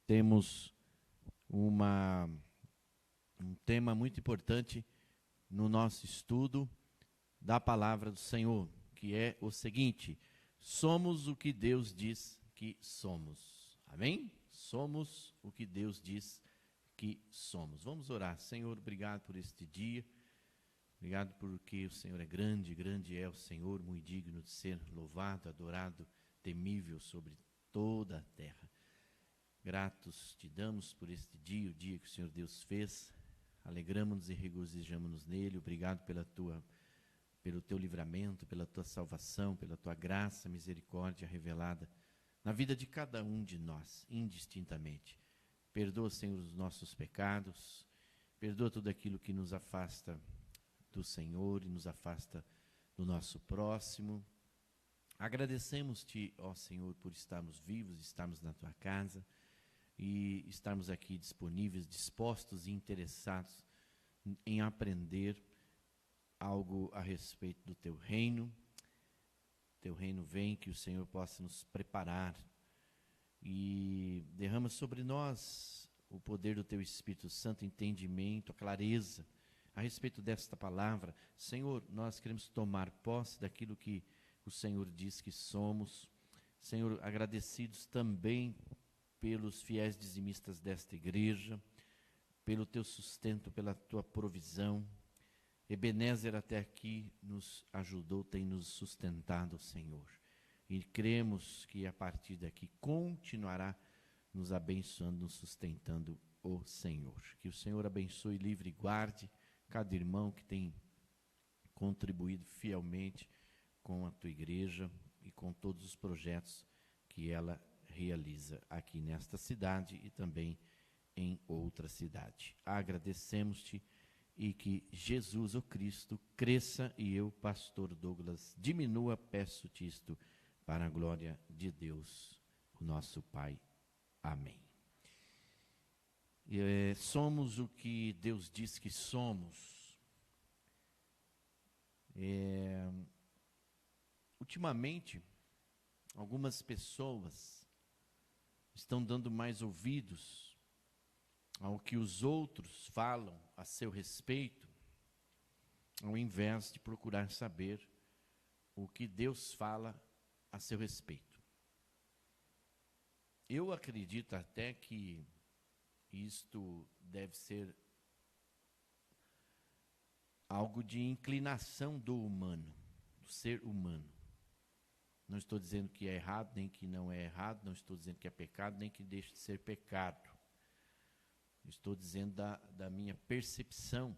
temos um tema muito importante no nosso estudo da palavra do Senhor, que é o seguinte: somos o que Deus diz que somos. Amém? Somos o que Deus diz que somos. Vamos orar. Senhor, obrigado por este dia. Obrigado porque o Senhor é grande, grande é o Senhor, muito digno de ser louvado, adorado, temível sobre toda a terra. Gratos te damos por este dia, o dia que o Senhor Deus fez. Alegramos-nos e regozijamos-nos nele. Obrigado pelo teu livramento, pela tua salvação, pela tua graça, misericórdia revelada na vida de cada um de nós, indistintamente. Perdoa, Senhor, os nossos pecados, perdoa tudo aquilo que nos afasta do Senhor e nos afasta do nosso próximo. Agradecemos-te, ó Senhor, por estarmos vivos, estarmos na tua casa e estarmos aqui disponíveis, dispostos e interessados em aprender algo a respeito do teu reino. Teu reino vem, que o Senhor possa nos preparar e derrama sobre nós o poder do teu Espírito Santo, entendimento, a clareza a respeito desta palavra. Senhor, nós queremos tomar posse daquilo que o Senhor diz que somos. Senhor, agradecidos também pelos fiéis dizimistas desta igreja, pelo teu sustento, pela tua provisão. Ebenezer até aqui nos ajudou, tem nos sustentado, Senhor. E cremos que a partir daqui continuará nos abençoando, nos sustentando o Senhor. Que o Senhor abençoe, livre e guarde cada irmão que tem contribuído fielmente com a tua igreja e com todos os projetos que ela realiza aqui nesta cidade e também em outra cidade. Agradecemos-te e que Jesus, o Cristo, cresça e eu, pastor Douglas, diminua, peço-te isto para a glória de Deus, o nosso Pai. Amém. Somos o que Deus diz que somos. Ultimamente, algumas pessoas estão dando mais ouvidos ao que os outros falam a seu respeito, ao invés de procurar saber o que Deus fala a seu respeito. Eu acredito até que isto deve ser algo de inclinação do humano, do ser humano. Não estou dizendo que é errado, nem que não é errado, não estou dizendo que é pecado, nem que deixe de ser pecado. Estou dizendo da minha percepção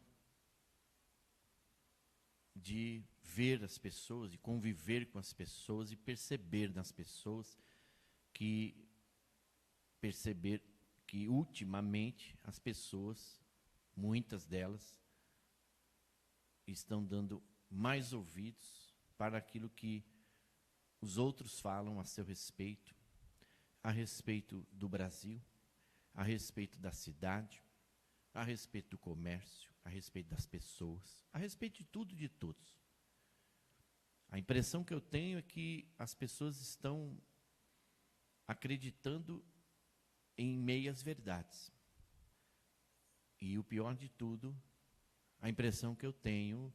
de ver as pessoas, de conviver com as pessoas e perceber nas pessoas perceber que ultimamente as pessoas, muitas delas, estão dando mais ouvidos para aquilo que os outros falam a seu respeito, a respeito do Brasil, a respeito da cidade, a respeito do comércio, a respeito das pessoas, a respeito de tudo e de todos. A impressão que eu tenho é que as pessoas estão acreditando em meias verdades. E o pior de tudo, a impressão que eu tenho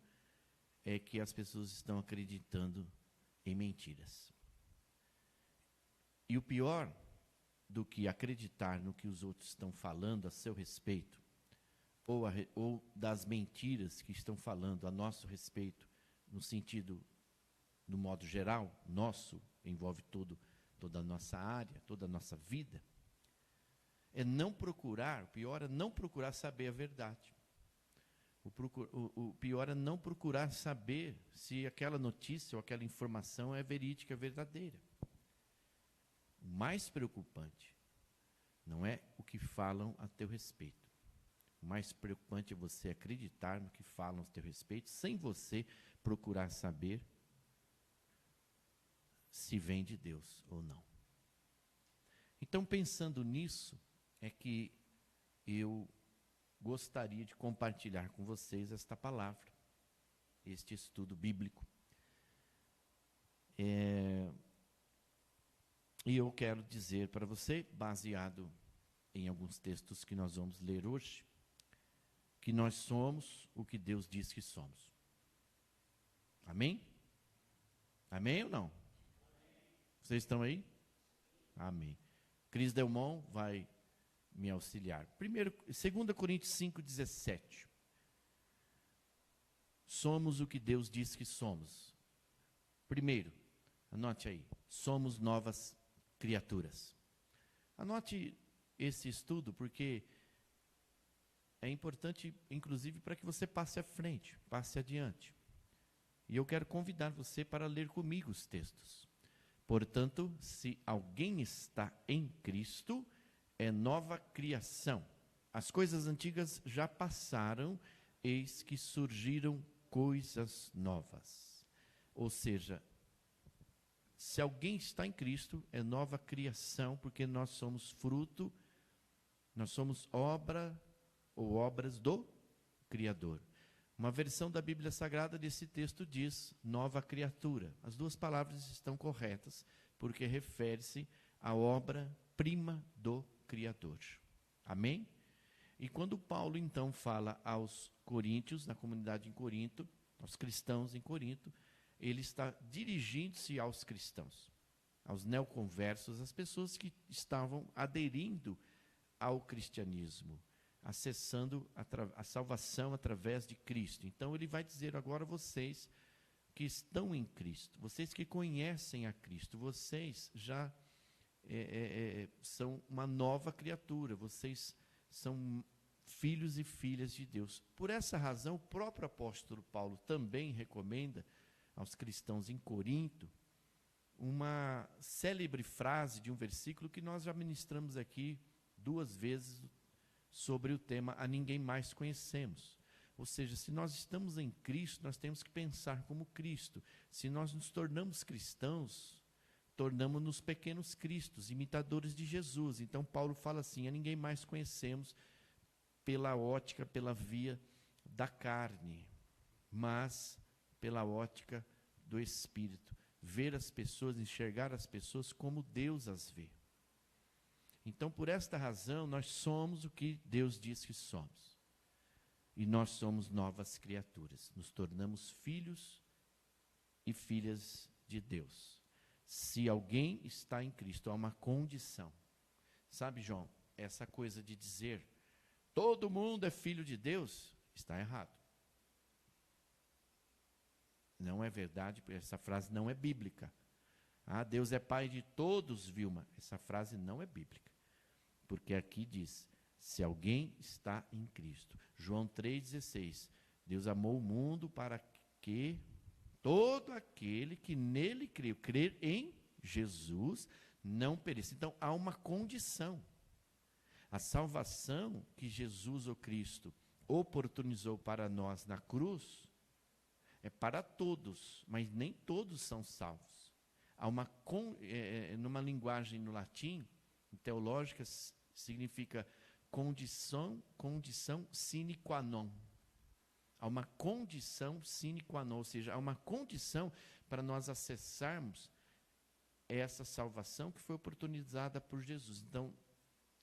é que as pessoas estão acreditando em mentiras. E o pior do que acreditar no que os outros estão falando a seu respeito, ou das mentiras que estão falando a nosso respeito, no sentido, no modo geral, nosso, envolve toda a nossa área, toda a nossa vida, é não procurar, o pior é não procurar saber a verdade. O pior é não procurar saber se aquela notícia ou aquela informação é verídica, verdadeira. O mais preocupante não é o que falam a teu respeito. O mais preocupante é você acreditar no que falam a teu respeito, sem você procurar saber se vem de Deus ou não. Então, pensando nisso, é que eu gostaria de compartilhar com vocês esta palavra, este estudo bíblico. E eu quero dizer para você, baseado em alguns textos que nós vamos ler hoje, que nós somos o que Deus diz que somos. Amém? Amém ou não? Vocês estão aí? Amém. Cris Delmont vai me auxiliar. 2 Coríntios 5,17. Somos o que Deus diz que somos. Primeiro, anote aí, somos novas criaturas. Anote esse estudo, porque é importante, inclusive, para que você passe à frente, passe adiante. E eu quero convidar você para ler comigo os textos. Portanto, se alguém está em Cristo, é nova criação. As coisas antigas já passaram, eis que surgiram coisas novas. Ou seja, se alguém está em Cristo, é nova criação, porque nós somos fruto, nós somos obra ou obras do Criador. Uma versão da Bíblia Sagrada desse texto diz nova criatura. As duas palavras estão corretas, porque refere-se à obra-prima do Criador. Amém? E quando Paulo então fala aos coríntios, na comunidade em Corinto, aos cristãos em Corinto, ele está dirigindo-se aos cristãos, aos neoconversos, às pessoas que estavam aderindo ao cristianismo, acessando a salvação através de Cristo. Então ele vai dizer agora a vocês que estão em Cristo, vocês que conhecem a Cristo, vocês já são uma nova criatura, vocês são filhos e filhas de Deus. Por essa razão, o próprio apóstolo Paulo também recomenda aos cristãos em Corinto uma célebre frase de um versículo que nós já ministramos aqui 2 vezes sobre o tema A Ninguém Mais Conhecemos. Ou seja, se nós estamos em Cristo, nós temos que pensar como Cristo. Se nós nos tornamos cristãos, tornamos-nos pequenos cristos, imitadores de Jesus. Então Paulo fala assim, a ninguém mais conhecemos pela ótica, pela via da carne, mas pela ótica do Espírito. Ver as pessoas, enxergar as pessoas como Deus as vê. Então, por esta razão, nós somos o que Deus diz que somos. E nós somos novas criaturas. Nos tornamos filhos e filhas de Deus. Se alguém está em Cristo, há uma condição. Sabe, João, essa coisa de dizer todo mundo é filho de Deus, está errado. Não é verdade, essa frase não é bíblica. Ah, Deus é pai de todos, Vilma. Essa frase não é bíblica. Porque aqui diz, se alguém está em Cristo. João 3,16. Deus amou o mundo para que todo aquele que nele creu, crer em Jesus, não pereça. Então, há uma condição. A salvação que Jesus, o Cristo, oportunizou para nós na cruz, é para todos, mas nem todos são salvos. Há numa linguagem no latim, teológica, significa condição sine qua non. Há uma condição sine qua non, ou seja, há uma condição para nós acessarmos essa salvação que foi oportunizada por Jesus. Então,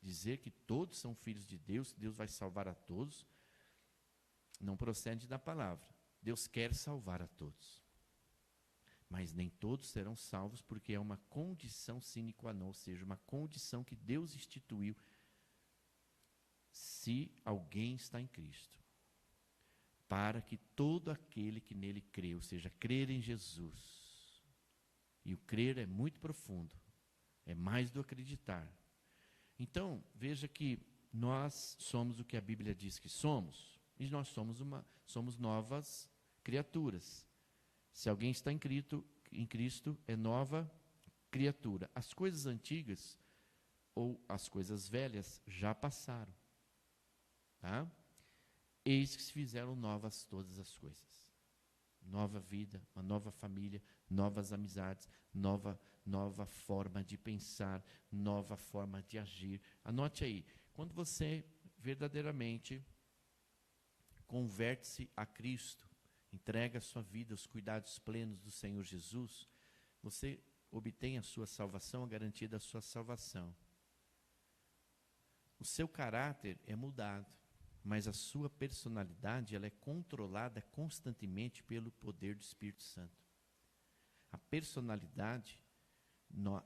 dizer que todos são filhos de Deus, que Deus vai salvar a todos, não procede da palavra. Deus quer salvar a todos. Mas nem todos serão salvos, porque é uma condição sine qua non, ou seja, uma condição que Deus instituiu se alguém está em Cristo. Para que todo aquele que nele crê, ou seja, crer em Jesus. E o crer é muito profundo, é mais do acreditar. Então, veja que nós somos o que a Bíblia diz que somos, e nós somos novas criaturas. Se alguém está em Cristo, é nova criatura. As coisas antigas, ou as coisas velhas, já passaram. Tá? Eis que se fizeram novas todas as coisas. Nova vida, uma nova família, novas amizades, nova forma de pensar, nova forma de agir. Anote aí, quando você verdadeiramente converte-se a Cristo, entrega a sua vida aos cuidados plenos do Senhor Jesus, você obtém a sua salvação, a garantia da sua salvação. seu caráter é mudado, mas a sua personalidade ela é controlada constantemente pelo poder do Espírito Santo. A personalidade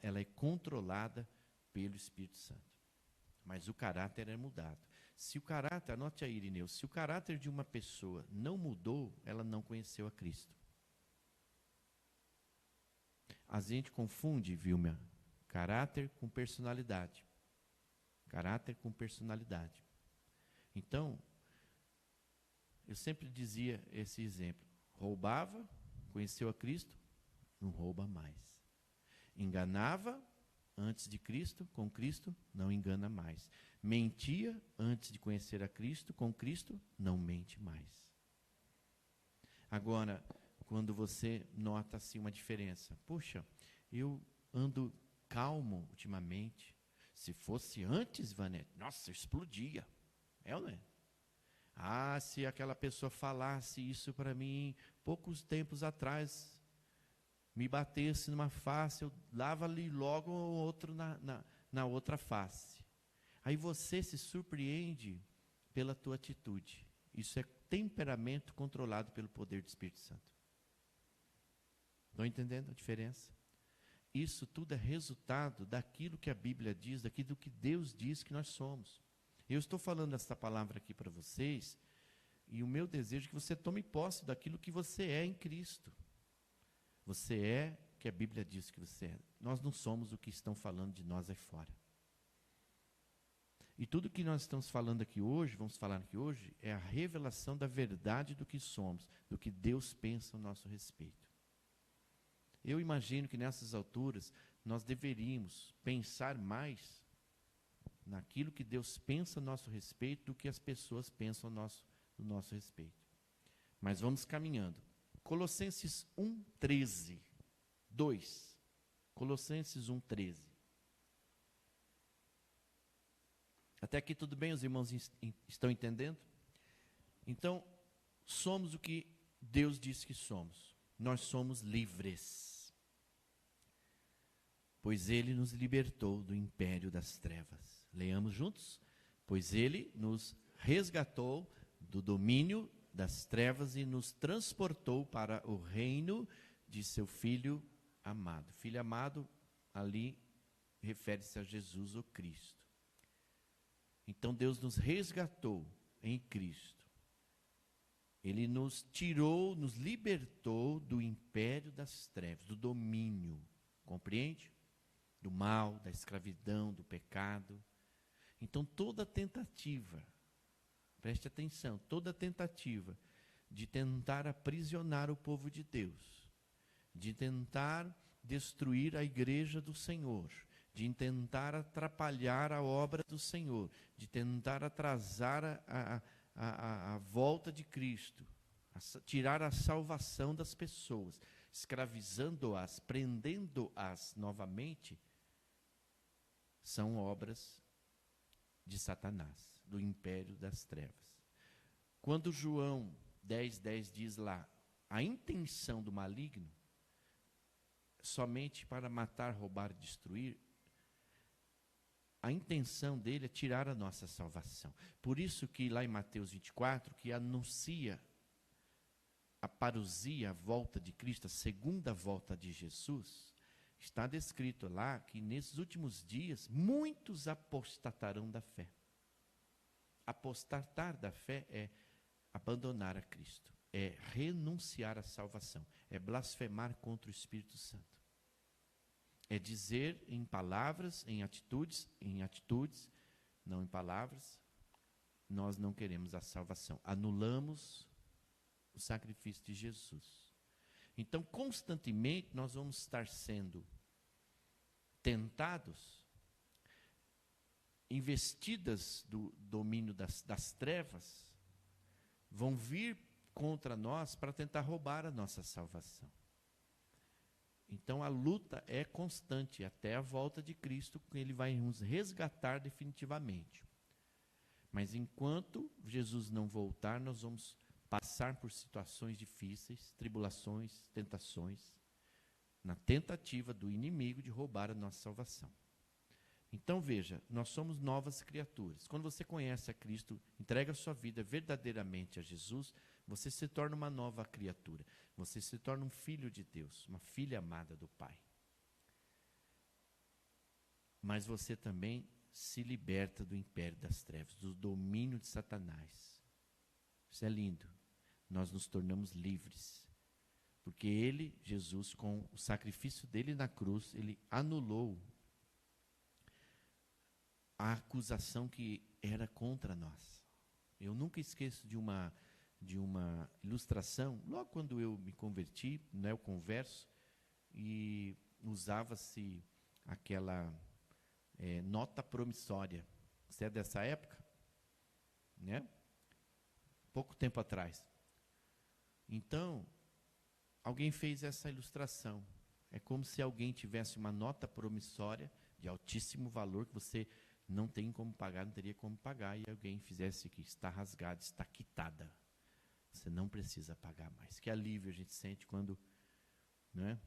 ela é controlada pelo Espírito Santo, mas o caráter é mudado. Se o caráter, anote aí, Irineu, se o caráter de uma pessoa não mudou, ela não conheceu a Cristo. A gente confunde, Vilma, caráter com personalidade. Caráter com personalidade. Então, eu sempre dizia esse exemplo. Roubava, conheceu a Cristo, não rouba mais. Enganava antes de Cristo, com Cristo, não engana mais. Mentia antes de conhecer a Cristo, com Cristo, não mente mais. Agora, quando você nota assim uma diferença, puxa, eu ando calmo ultimamente. Se fosse antes, Vanete, nossa, explodia. É ou não é? Ah, se aquela pessoa falasse isso para mim poucos tempos atrás, me batesse numa face, eu dava ali logo o outro na outra face. Aí você se surpreende pela tua atitude. Isso é temperamento controlado pelo poder do Espírito Santo. Estão entendendo a diferença? Isso tudo é resultado daquilo que a Bíblia diz, daquilo que Deus diz que nós somos. Eu estou falando essa palavra aqui para vocês, e o meu desejo é que você tome posse daquilo que você é em Cristo. Você é o que a Bíblia diz que você é. Nós não somos o que estão falando de nós aí fora. E tudo que nós estamos falando aqui hoje, vamos falar aqui hoje, é a revelação da verdade do que somos, do que Deus pensa a nosso respeito. Eu imagino que nessas alturas nós deveríamos pensar mais naquilo que Deus pensa a nosso respeito do que as pessoas pensam no nosso respeito. Mas vamos caminhando. Colossenses 1:13. 2. Colossenses 1:13. Até aqui tudo bem? Os irmãos estão entendendo? Então, somos o que Deus disse que somos. Nós somos livres, pois Ele nos libertou do império das trevas. Leiamos juntos? Pois Ele nos resgatou do domínio das trevas e nos transportou para o reino de seu Filho amado. Filho amado, ali, refere-se a Jesus, o Cristo. Então, Deus nos resgatou em Cristo. Ele nos tirou, nos libertou do império das trevas, do domínio, compreende? Do mal, da escravidão, do pecado. Então, toda tentativa, preste atenção, toda tentativa de tentar aprisionar o povo de Deus, de tentar destruir a igreja do Senhor, de tentar atrapalhar a obra do Senhor, de tentar atrasar a volta de Cristo, tirar a salvação das pessoas, escravizando-as, prendendo-as novamente, são obras de Satanás, do império das trevas. Quando João 10:10 diz lá, a intenção do maligno, somente para matar, roubar e destruir, a intenção dele é tirar a nossa salvação. Por isso que lá em Mateus 24, que anuncia a parousia, a volta de Cristo, a segunda volta de Jesus, está descrito lá que nesses últimos dias, muitos apostatarão da fé. Apostatar da fé é abandonar a Cristo, é renunciar à salvação, é blasfemar contra o Espírito Santo. É dizer em palavras, em atitudes, não em palavras, nós não queremos a salvação. Anulamos o sacrifício de Jesus. Então, constantemente, nós vamos estar sendo tentados, investidas do domínio das trevas, vão vir contra nós para tentar roubar a nossa salvação. Então a luta é constante até a volta de Cristo, que Ele vai nos resgatar definitivamente. Mas enquanto Jesus não voltar, nós vamos passar por situações difíceis, tribulações, tentações, na tentativa do inimigo de roubar a nossa salvação. Então veja, nós somos novas criaturas. Quando você conhece a Cristo, entrega a sua vida verdadeiramente a Jesus, você se torna uma nova criatura. Você se torna um filho de Deus, uma filha amada do Pai. Mas você também se liberta do império das trevas, do domínio de Satanás. Isso é lindo. Nós nos tornamos livres. Porque ele, Jesus, com o sacrifício dele na cruz, ele anulou a acusação que era contra nós. Eu nunca esqueço de uma ilustração. Logo quando eu me converti, né, eu converso, e usava-se aquela nota promissória. Você é dessa época? Né? Pouco tempo atrás. Então, alguém fez essa ilustração. É como se alguém tivesse uma nota promissória de altíssimo valor que você não tem como pagar, não teria como pagar, e alguém fizesse que está rasgada, está quitada. Você não precisa pagar mais. Que alívio a gente sente quando, né,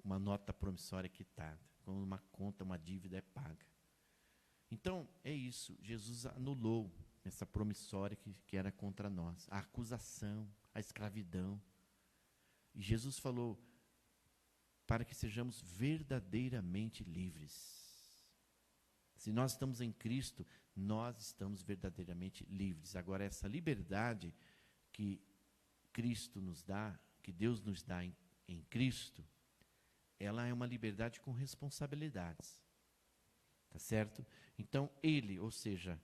uma nota promissória é quitada, quando uma conta, uma dívida é paga. Então, é isso. Jesus anulou essa promissória que era contra nós, a acusação, a escravidão. E Jesus falou para que sejamos verdadeiramente livres. Se nós estamos em Cristo, nós estamos verdadeiramente livres. Agora, essa liberdade que Cristo nos dá, que Deus nos dá em Cristo, ela é uma liberdade com responsabilidades. Tá certo? Então, Ele, ou seja,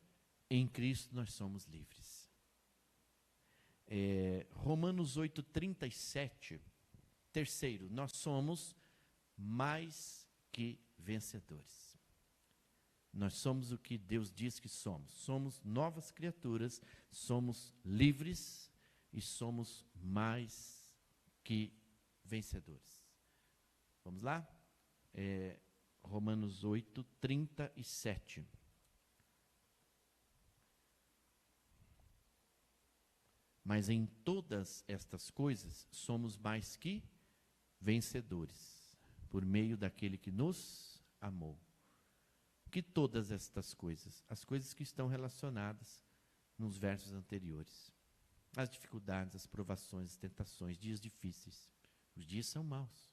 em Cristo nós somos livres. Romanos 8:37, terceiro, nós somos mais que vencedores. Nós somos o que Deus diz que somos. Somos novas criaturas, somos livres e somos mais que vencedores. Vamos lá? Romanos 8:37. Mas em todas estas coisas somos mais que vencedores, por meio daquele que nos amou. Que todas estas coisas? As coisas que estão relacionadas nos versos anteriores. As dificuldades, as provações, as tentações, dias difíceis. Os dias são maus.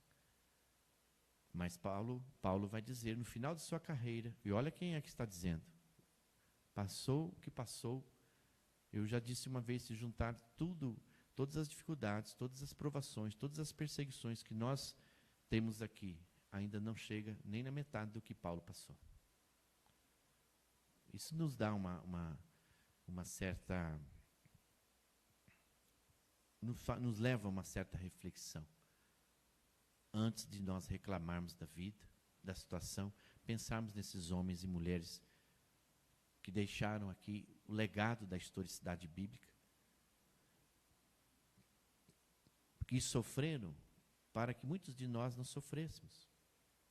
Mas Paulo vai dizer no final de sua carreira, e olha quem é que está dizendo. Passou o que passou. Eu já disse uma vez, se juntar todas as dificuldades, todas as provações, todas as perseguições que nós temos aqui, ainda não chega nem na metade do que Paulo passou. Isso nos dá uma certa... nos leva a uma certa reflexão. Antes de nós reclamarmos da vida, da situação, pensarmos nesses homens e mulheres que deixaram aqui o legado da historicidade bíblica, que sofreram para que muitos de nós não sofrêssemos.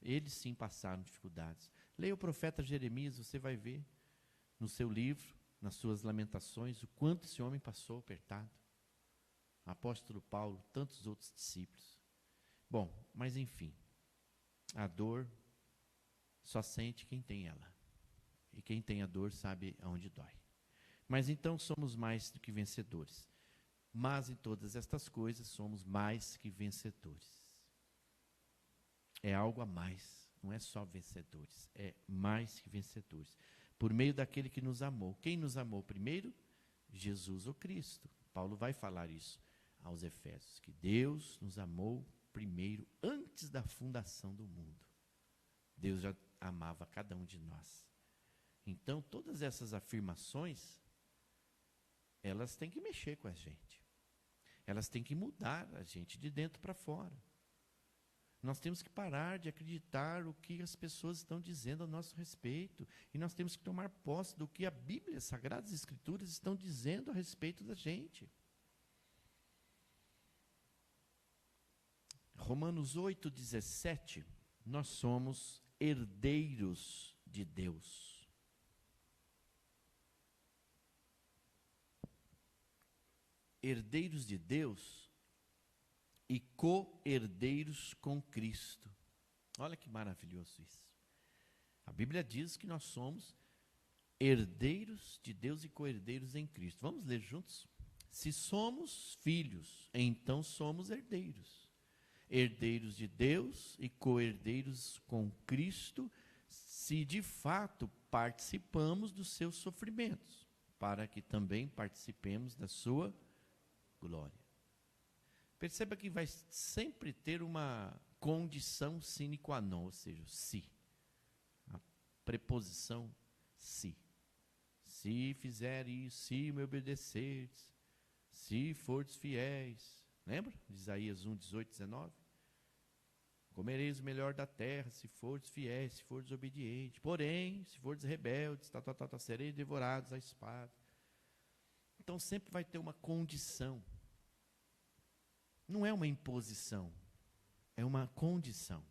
Eles sim passaram dificuldades. Leia o profeta Jeremias, você vai ver no seu livro, nas suas lamentações, o quanto esse homem passou apertado. Apóstolo Paulo, tantos outros discípulos. Bom, mas enfim, a dor só sente quem tem ela. E quem tem a dor sabe aonde dói. Mas então somos mais do que vencedores. Mas em todas estas coisas somos mais que vencedores. É algo a mais, não é só vencedores, é mais que vencedores. Por meio daquele que nos amou. Quem nos amou primeiro? Jesus ou Cristo. Paulo vai falar isso aos Efésios, que Deus nos amou primeiro, antes da fundação do mundo. Deus já amava cada um de nós. Então, todas essas afirmações, elas têm que mexer com a gente. Elas têm que mudar a gente de dentro para fora. Nós temos que parar de acreditar o que as pessoas estão dizendo a nosso respeito. E nós temos que tomar posse do que a Bíblia, as Sagradas Escrituras, estão dizendo a respeito da gente. Romanos 8:17, nós somos herdeiros de Deus. Herdeiros de Deus e co-herdeiros com Cristo. Olha que maravilhoso isso. A Bíblia diz que nós somos herdeiros de Deus e co-herdeiros em Cristo. Vamos ler juntos? Se somos filhos, então somos herdeiros. Herdeiros de Deus e co-herdeiros com Cristo, se de fato participamos dos seus sofrimentos, para que também participemos da sua glória. Perceba que vai sempre ter uma condição sine qua non, ou seja, se. A preposição se. Se fizer isso, se me obedecerdes, se fordes fiéis. Lembra? De Isaías 1, 18, 19. Comereis o melhor da terra, se fordes fiéis, se fordes obedientes. Porém, se fordes rebeldes, sereis devorados à espada. Então sempre vai ter uma condição. Não é uma imposição, é uma condição.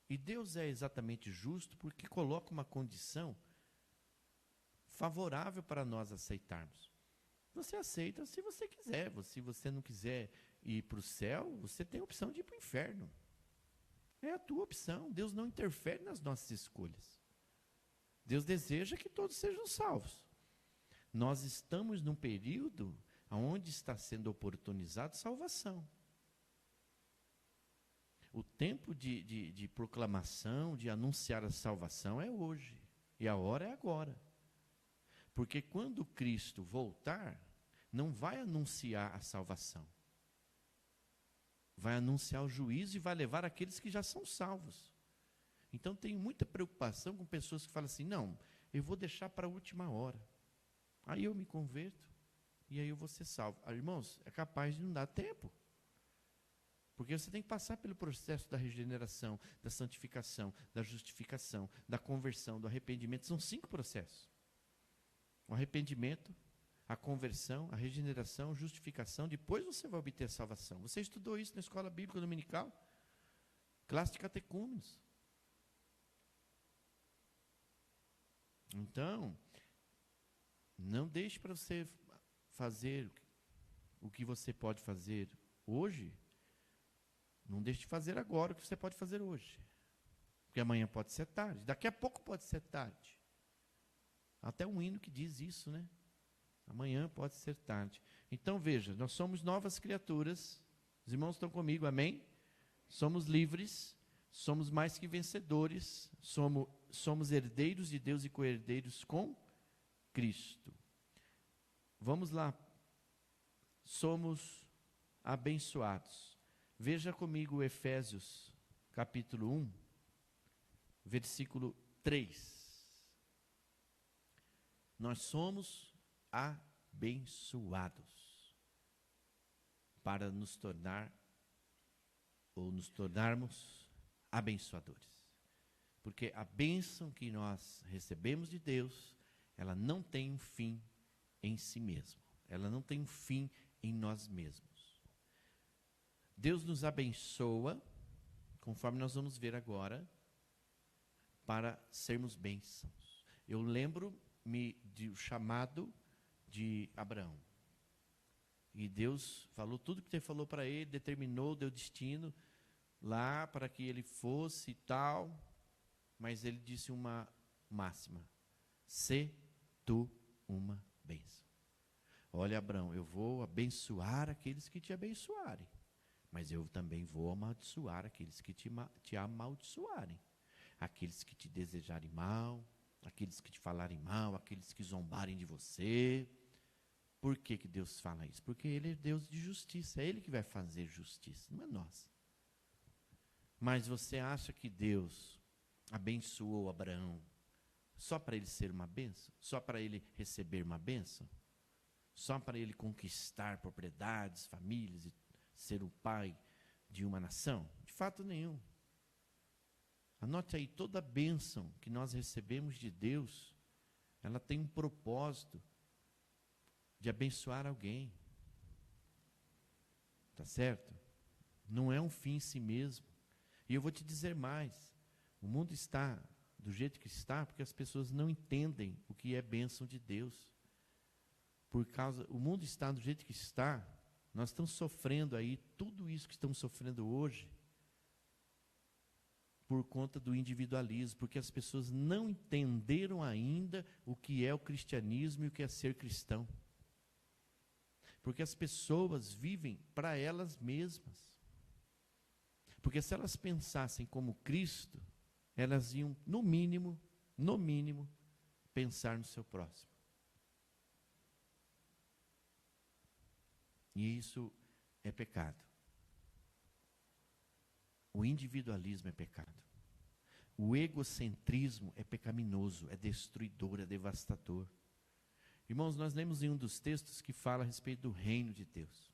E Deus é exatamente justo porque coloca uma condição favorável para nós aceitarmos. Você aceita se você quiser. Se você não quiser ir para o céu, você tem a opção de ir para o inferno. É a tua opção. Deus não interfere nas nossas escolhas. Deus deseja que todos sejam salvos. Nós estamos num período onde está sendo oportunizado salvação. O tempo de proclamação, de anunciar a salvação é hoje. E a hora é agora. Porque quando Cristo voltar, não vai anunciar a salvação. Vai anunciar o juízo e vai levar aqueles que já são salvos. Então tenho muita preocupação com pessoas que falam assim, não, eu vou deixar para a última hora. Aí eu me converto e aí eu vou ser salvo. Irmãos, é capaz de não dar tempo. Porque você tem que passar pelo processo da regeneração, da santificação, da justificação, da conversão, do arrependimento. São 5 processos. O arrependimento, a conversão, a regeneração, a justificação. Depois você vai obter a salvação. Você estudou isso na escola bíblica dominical? Classe de catecúmenos. Então, não deixe para você fazer o que você pode fazer hoje. Não deixe de fazer agora o que você pode fazer hoje. Porque amanhã pode ser tarde. Daqui a pouco pode ser tarde. Até um hino que diz isso, né? Amanhã pode ser tarde. Então veja, nós somos novas criaturas. Os irmãos estão comigo, amém? Somos livres, somos mais que vencedores, somos herdeiros de Deus e co-herdeiros com Cristo. Vamos lá. Somos abençoados. Veja comigo Efésios, capítulo 1, versículo 3. Nós somos abençoados para nos tornar, ou nos tornarmos abençoadores. Porque a bênção que nós recebemos de Deus, ela não tem um fim em si mesmo. Ela não tem um fim em nós mesmos. Deus nos abençoa, conforme nós vamos ver agora, para sermos bênçãos. Eu lembro-me do chamado de Abraão. E Deus falou tudo que ele falou para ele, determinou, deu destino lá para que ele fosse e tal. Mas ele disse uma máxima: sê tu uma bênção. Olha, Abraão, eu vou abençoar aqueles que te abençoarem. Mas eu também vou amaldiçoar aqueles que te amaldiçoarem. Aqueles que te desejarem mal, aqueles que te falarem mal, aqueles que zombarem de você. Por que que Deus fala isso? Porque Ele é Deus de justiça, é Ele que vai fazer justiça, não é nós. Mas você acha que Deus abençoou Abraão só para ele ser uma bênção? Só para ele receber uma bênção? Só para ele conquistar propriedades, famílias e ser o pai de uma nação? De fato nenhum. Anote aí, toda a bênção que nós recebemos de Deus, ela tem um propósito de abençoar alguém. Tá certo? Não é um fim em si mesmo. E eu vou te dizer mais, o mundo está do jeito que está porque as pessoas não entendem o que é bênção de Deus. O mundo está do jeito que está. Nós estamos sofrendo aí tudo isso que estamos sofrendo hoje por conta do individualismo, porque as pessoas não entenderam ainda o que é o cristianismo e o que é ser cristão. Porque as pessoas vivem para elas mesmas. Porque se elas pensassem como Cristo, elas iam, no mínimo, pensar no seu próximo. E isso é pecado. O individualismo é pecado. O egocentrismo é pecaminoso, é destruidor, é devastador. Irmãos, nós lemos em um dos textos que fala a respeito do reino de Deus.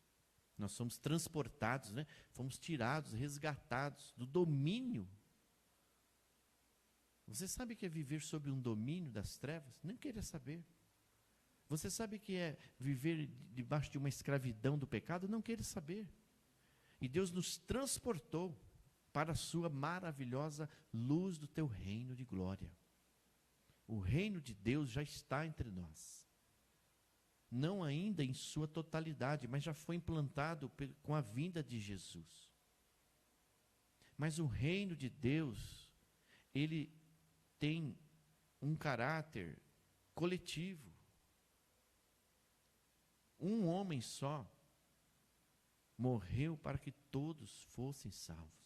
Nós somos transportados, né? Fomos tirados, resgatados do domínio. Você sabe o que é viver sob um domínio das trevas? Nem queria saber. Você sabe o que é viver debaixo de uma escravidão do pecado? Não queria saber. E Deus nos transportou para a sua maravilhosa luz do teu reino de glória. O reino de Deus já está entre nós. Não ainda em sua totalidade, mas já foi implantado com a vinda de Jesus. Mas o reino de Deus, ele tem um caráter coletivo. Um homem só morreu para que todos fossem salvos.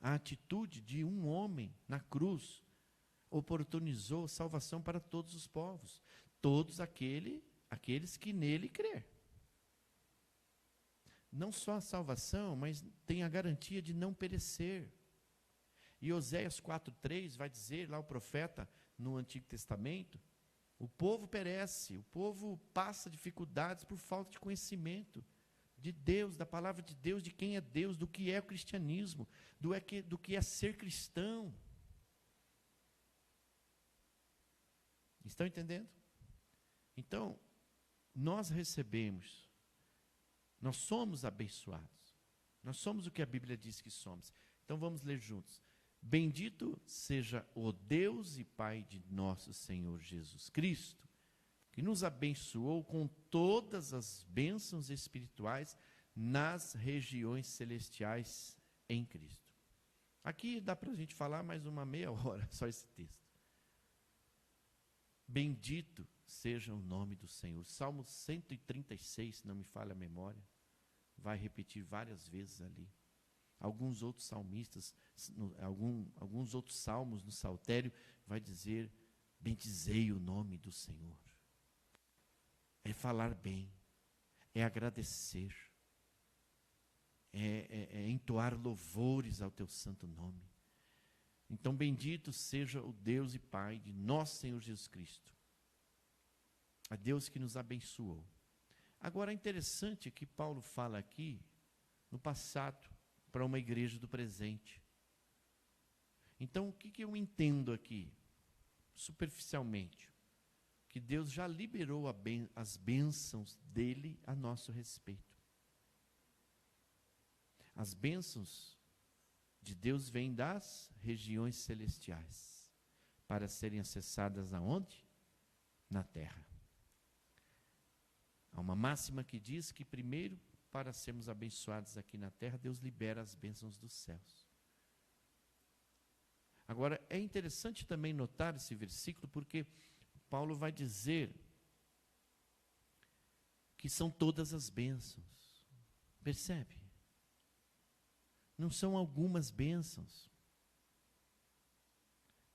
A atitude de um homem na cruz oportunizou salvação para todos os povos, todos aqueles que nele crê. Não só a salvação, mas tem a garantia de não perecer. E Oséias 4:3 vai dizer, lá o profeta no Antigo Testamento, o povo perece, o povo passa dificuldades por falta de conhecimento de Deus, da palavra de Deus, de quem é Deus, do que é o cristianismo, do que é ser cristão. Estão entendendo? Então, nós recebemos, nós somos abençoados, nós somos o que a Bíblia diz que somos. Então vamos ler juntos. Bendito seja o Deus e Pai de nosso Senhor Jesus Cristo, que nos abençoou com todas as bênçãos espirituais nas regiões celestiais em Cristo. Aqui dá para a gente falar mais uma meia hora, só esse texto. Bendito seja o nome do Senhor. Salmo 136, se não me falha a memória, vai repetir várias vezes ali. Alguns outros salmistas, alguns outros salmos no saltério, vai dizer, bendizei o nome do Senhor. É falar bem, é agradecer, é entoar louvores ao teu santo nome. Então, bendito seja o Deus e Pai de nosso Senhor Jesus Cristo. A Deus que nos abençoou. Agora, é interessante que Paulo fala aqui, no passado, para uma igreja do presente. Então, o que eu entendo aqui, superficialmente? Que Deus já liberou as bênçãos dele a nosso respeito. As bênçãos de Deus vêm das regiões celestiais, para serem acessadas aonde? Na terra. Há uma máxima que diz que primeiro, para sermos abençoados aqui na terra, Deus libera as bênçãos dos céus. Agora, é interessante também notar esse versículo, porque Paulo vai dizer que são todas as bênçãos. Percebe? Não são algumas bênçãos.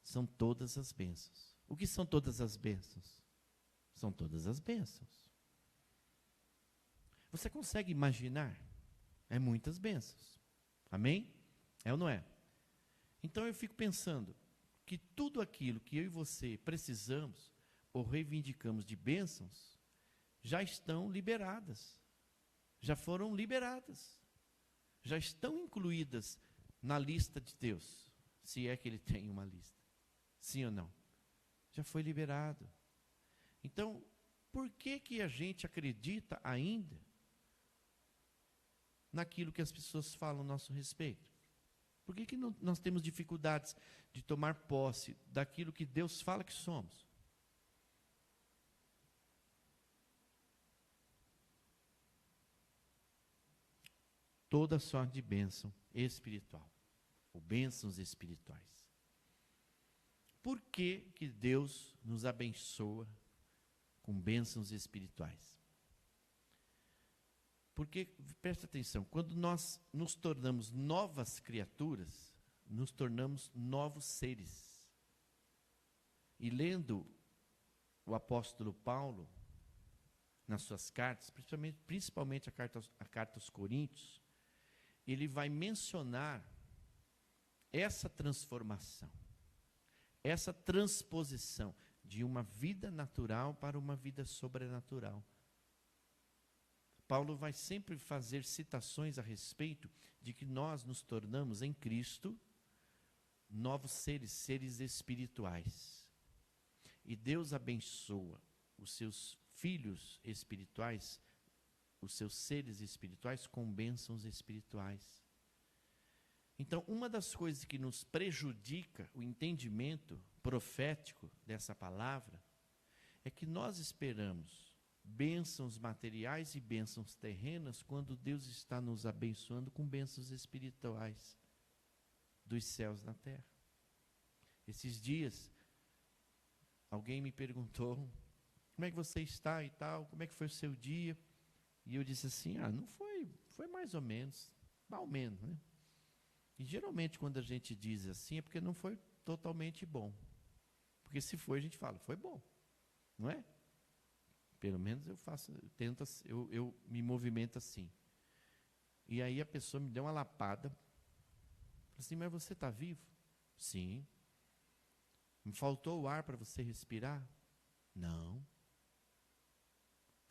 São todas as bênçãos. O que são todas as bênçãos? São todas as bênçãos. Você consegue imaginar? É muitas bênçãos. Amém? É ou não é? Então eu fico pensando que tudo aquilo que eu e você precisamos ou reivindicamos de bênçãos já estão liberadas. Já foram liberadas. Já estão incluídas na lista de Deus, se é que ele tem uma lista. Sim ou não? Já foi liberado. Então, por que a gente acredita ainda naquilo que as pessoas falam a nosso respeito? Por que nós temos dificuldades de tomar posse daquilo que Deus fala que somos? Toda sorte de bênção espiritual. ou bênçãos espirituais. Por que que Deus nos abençoa com bênçãos espirituais? Porque, presta atenção, quando nós nos tornamos novas criaturas, nos tornamos novos seres. E lendo o apóstolo Paulo, nas suas cartas, principalmente a carta aos Coríntios, ele vai mencionar essa transformação, essa transposição de uma vida natural para uma vida sobrenatural. Paulo vai sempre fazer citações a respeito de que nós nos tornamos em Cristo novos seres, seres espirituais. E Deus abençoa os seus filhos espirituais, os seus seres espirituais com bênçãos espirituais. Então, uma das coisas que nos prejudica o entendimento profético dessa palavra é que nós esperamos bênçãos materiais e bênçãos terrenas quando Deus está nos abençoando com bênçãos espirituais dos céus na terra. Esses dias, alguém me perguntou, como é que você está e tal, como é que foi o seu dia? E eu disse assim, não foi mais ou menos, mal menos, né? E geralmente quando a gente diz assim é porque não foi totalmente bom. Porque se foi, a gente fala, foi bom, não é? Pelo menos eu me movimento assim. E aí a pessoa me deu uma lapada. Falei assim, mas você está vivo? Sim. Me faltou o ar para você respirar? Não.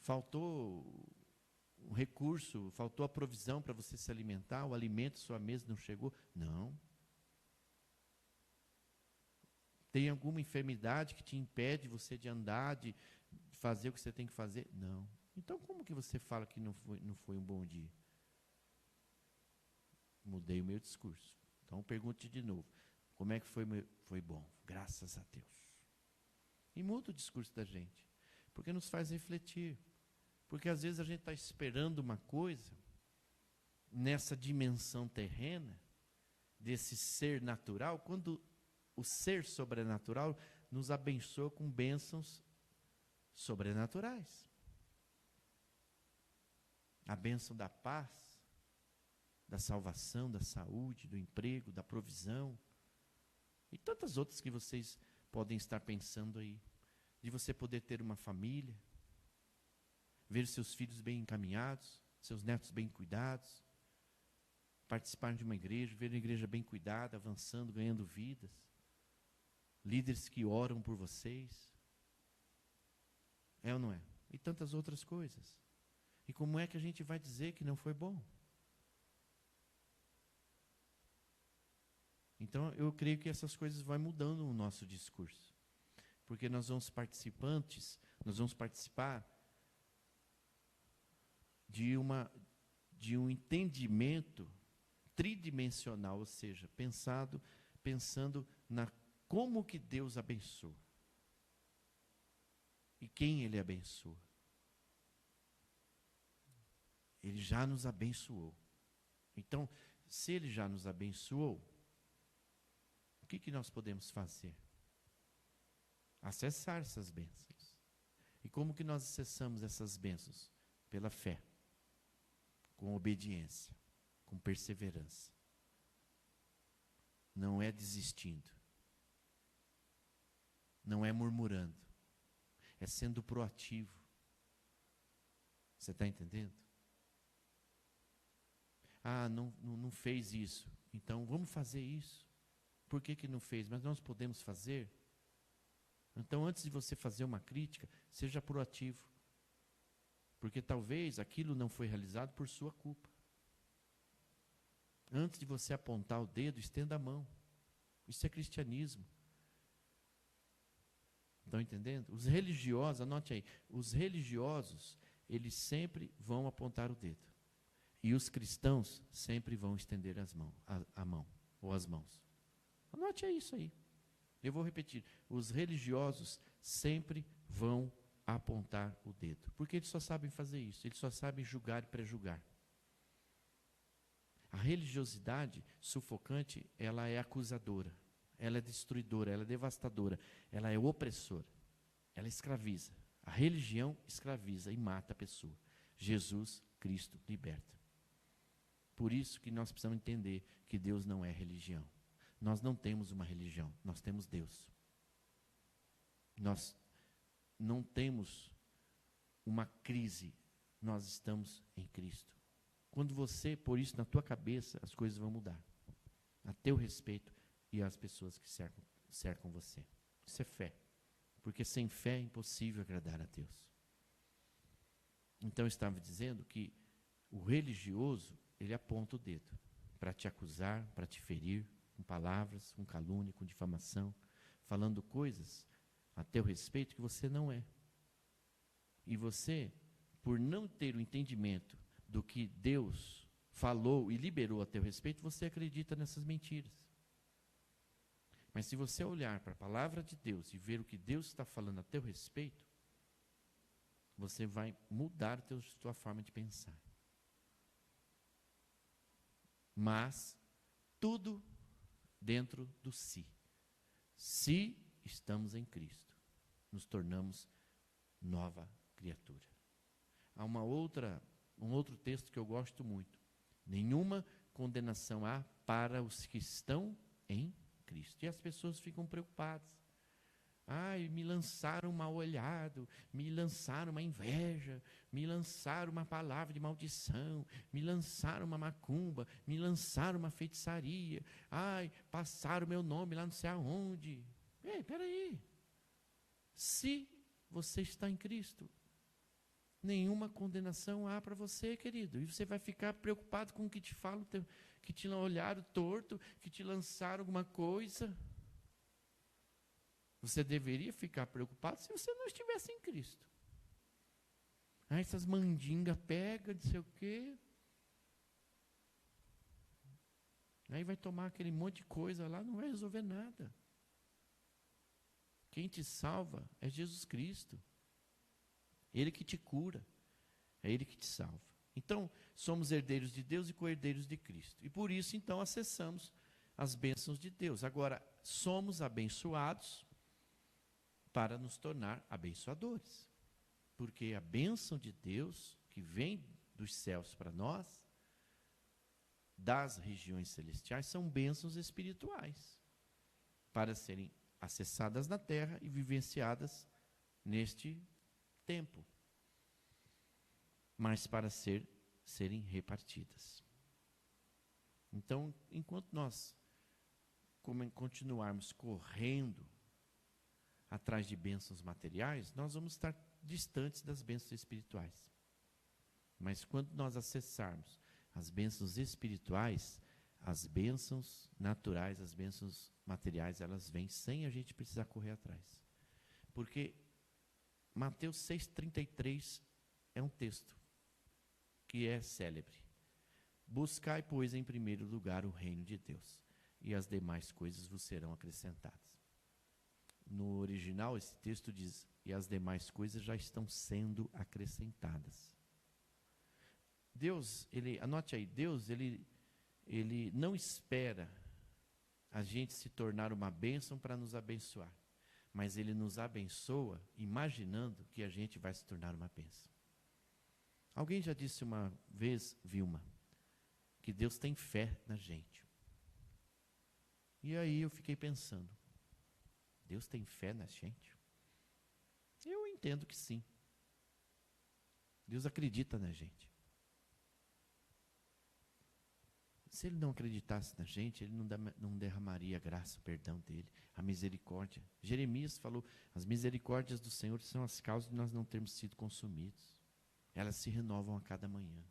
Faltou um recurso, faltou a provisão para você se alimentar, o alimento, sua mesa não chegou? Não. Tem alguma enfermidade que te impede você de andar, de fazer o que você tem que fazer? Não. Então como que você fala que não foi um bom dia? Mudei o meu discurso. Então pergunte de novo. Como é que foi? Foi bom, graças a Deus. E muda o discurso da gente, porque nos faz refletir. Porque às vezes a gente está esperando uma coisa, nessa dimensão terrena, desse ser natural, quando o ser sobrenatural nos abençoa com bênçãos sobrenaturais. A bênção da paz, da salvação, da saúde, do emprego, da provisão, e tantas outras que vocês podem estar pensando aí, de você poder ter uma família, ver seus filhos bem encaminhados, seus netos bem cuidados, participar de uma igreja, ver uma igreja bem cuidada, avançando, ganhando vidas, líderes que oram por vocês, é ou não é? E tantas outras coisas. E como é que a gente vai dizer que não foi bom? Então, eu creio que essas coisas vão mudando o nosso discurso. Porque nós vamos participar de um entendimento tridimensional, ou seja, pensando na como que Deus abençoa. E quem Ele abençoa. Ele já nos abençoou. Então, se Ele já nos abençoou, o que nós podemos fazer? Acessar essas bênçãos. E como que nós acessamos essas bênçãos? Pela fé, com obediência, com perseverança. Não é desistindo. Não é murmurando. É sendo proativo. Você está entendendo? Não fez isso. Então, vamos fazer isso. Por que não fez? Mas nós podemos fazer. Então, antes de você fazer uma crítica, seja proativo. Porque talvez aquilo não foi realizado por sua culpa. Antes de você apontar o dedo, estenda a mão. Isso é cristianismo. Estão entendendo? Os religiosos, anote aí, os religiosos, eles sempre vão apontar o dedo. E os cristãos sempre vão estender a mão, ou as mãos. Anote isso aí. Eu vou repetir. Os religiosos sempre vão apontar o dedo. Porque eles só sabem fazer isso. Eles só sabem julgar e prejulgar. A religiosidade sufocante, ela é acusadora, ela é destruidora, ela é devastadora, ela é opressora, ela escraviza. A religião escraviza e mata a pessoa. Jesus Cristo liberta. Por isso que nós precisamos entender que Deus não é religião. Nós não temos uma religião, nós temos Deus. Nós não temos uma crise, nós estamos em Cristo. Quando você pôr isso na tua cabeça, as coisas vão mudar. A teu respeito e as pessoas que cercam você. Isso é fé. Porque sem fé é impossível agradar a Deus. Então eu estava dizendo que o religioso, ele aponta o dedo para te acusar, para te ferir, com palavras, com calúnia, com difamação, falando coisas a teu respeito que você não é. E você, por não ter o entendimento do que Deus falou e liberou a teu respeito, você acredita nessas mentiras. Mas se você olhar para a palavra de Deus e ver o que Deus está falando a teu respeito, você vai mudar a tua forma de pensar. Mas tudo dentro do si. Se estamos em Cristo, nos tornamos nova criatura. Há um outro texto que eu gosto muito. Nenhuma condenação há para os que estão em Cristo. E as pessoas ficam preocupadas. Ai, me lançaram um mal olhado, me lançaram uma inveja, me lançaram uma palavra de maldição, me lançaram uma macumba, me lançaram uma feitiçaria. Ai, passaram o meu nome lá não sei aonde. Ei, peraí. Se você está em Cristo, nenhuma condenação há para você, querido. E você vai ficar preocupado com o que te falam, que te olharam torto, que te lançaram alguma coisa. Você deveria ficar preocupado se você não estivesse em Cristo. Ah, essas mandingas pegam, não sei o quê. Aí vai tomar aquele monte de coisa lá, não vai resolver nada. Quem te salva é Jesus Cristo. Ele que te cura. É Ele que te salva. Então, somos herdeiros de Deus e co-herdeiros de Cristo. E por isso, então, acessamos as bênçãos de Deus. Agora, somos abençoados para nos tornar abençoadores. Porque a bênção de Deus, que vem dos céus para nós, das regiões celestiais, são bênçãos espirituais, para serem acessadas na terra e vivenciadas neste tempo, mas para serem repartidas. Então, enquanto nós continuarmos correndo atrás de bênçãos materiais, nós vamos estar distantes das bênçãos espirituais. Mas quando nós acessarmos as bênçãos espirituais, as bênçãos naturais, as bênçãos materiais, elas vêm sem a gente precisar correr atrás. Porque Mateus 6,33 é um texto que é célebre. Buscai, pois, em primeiro lugar o reino de Deus, e as demais coisas vos serão acrescentadas. No original, esse texto diz, e as demais coisas já estão sendo acrescentadas. Deus, anote aí, Deus, ele não espera a gente se tornar uma bênção para nos abençoar, mas Ele nos abençoa imaginando que a gente vai se tornar uma bênção. Alguém já disse uma vez, Vilma, que Deus tem fé na gente. E aí eu fiquei pensando, Deus tem fé na gente? Eu entendo que sim. Deus acredita na gente. Se Ele não acreditasse na gente, Ele não derramaria a graça, o perdão dEle, a misericórdia. Jeremias falou, as misericórdias do Senhor são as causas de nós não termos sido consumidos. Elas se renovam a cada manhã.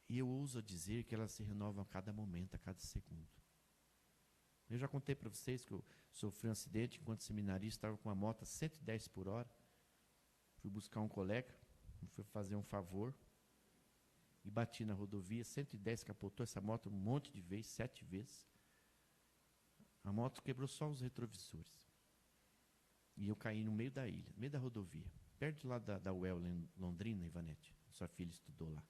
E eu ouso dizer que elas se renovam a cada momento, a cada segundo. Eu já contei para vocês que eu sofri um acidente enquanto seminarista, estava com uma moto a 110 por hora. Fui buscar um colega, fui fazer um favor. E bati na rodovia, 110, capotou essa moto um monte de vezes, 7 vezes. A moto quebrou só os retrovisores. E eu caí no meio da ilha, no meio da rodovia. Perto lá da UEL, Londrina, Ivanete. Sua filha estudou lá.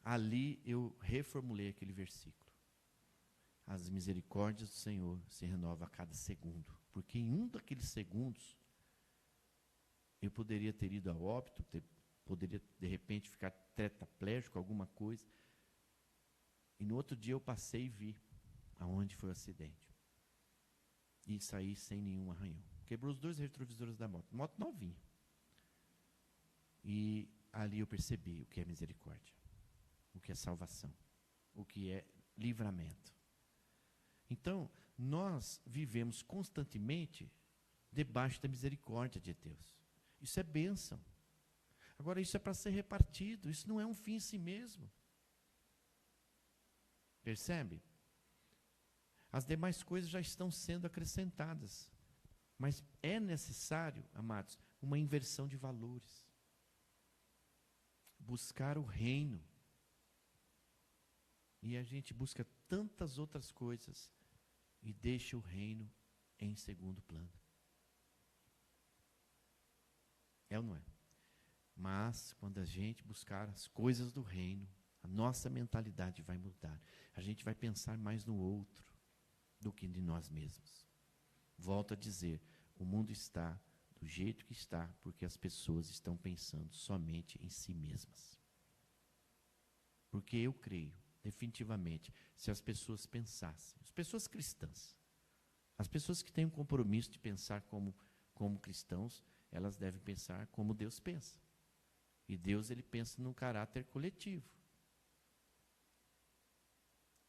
ali eu reformulei aquele versículo. As misericórdias do Senhor se renovam a cada segundo. Porque em um daqueles segundos, eu poderia ter ido a óbito, poderia de repente ficar tetraplégico, alguma coisa. E no outro dia eu passei e vi aonde foi o acidente. E saí sem nenhum arranhão. Quebrou os 2 retrovisores da moto. Moto novinha. E ali eu percebi o que é misericórdia. O que é salvação. O que é livramento. Então, nós vivemos constantemente debaixo da misericórdia de Deus. Isso é bênção. Agora, isso é para ser repartido. Isso não é um fim em si mesmo. Percebe? As demais coisas já estão sendo acrescentadas. Mas é necessário, amados, uma inversão de valores. Buscar o reino. E a gente busca tantas outras coisas e deixa o reino em segundo plano. É ou não é? Mas, quando a gente buscar as coisas do reino, a nossa mentalidade vai mudar. A gente vai pensar mais no outro do que de nós mesmos. Volto a dizer, o mundo está do jeito que está, porque as pessoas estão pensando somente em si mesmas. Porque eu creio, definitivamente, se as pessoas pensassem, as pessoas cristãs, as pessoas que têm um compromisso de pensar como cristãos, elas devem pensar como Deus pensa. E Deus, ele pensa num caráter coletivo.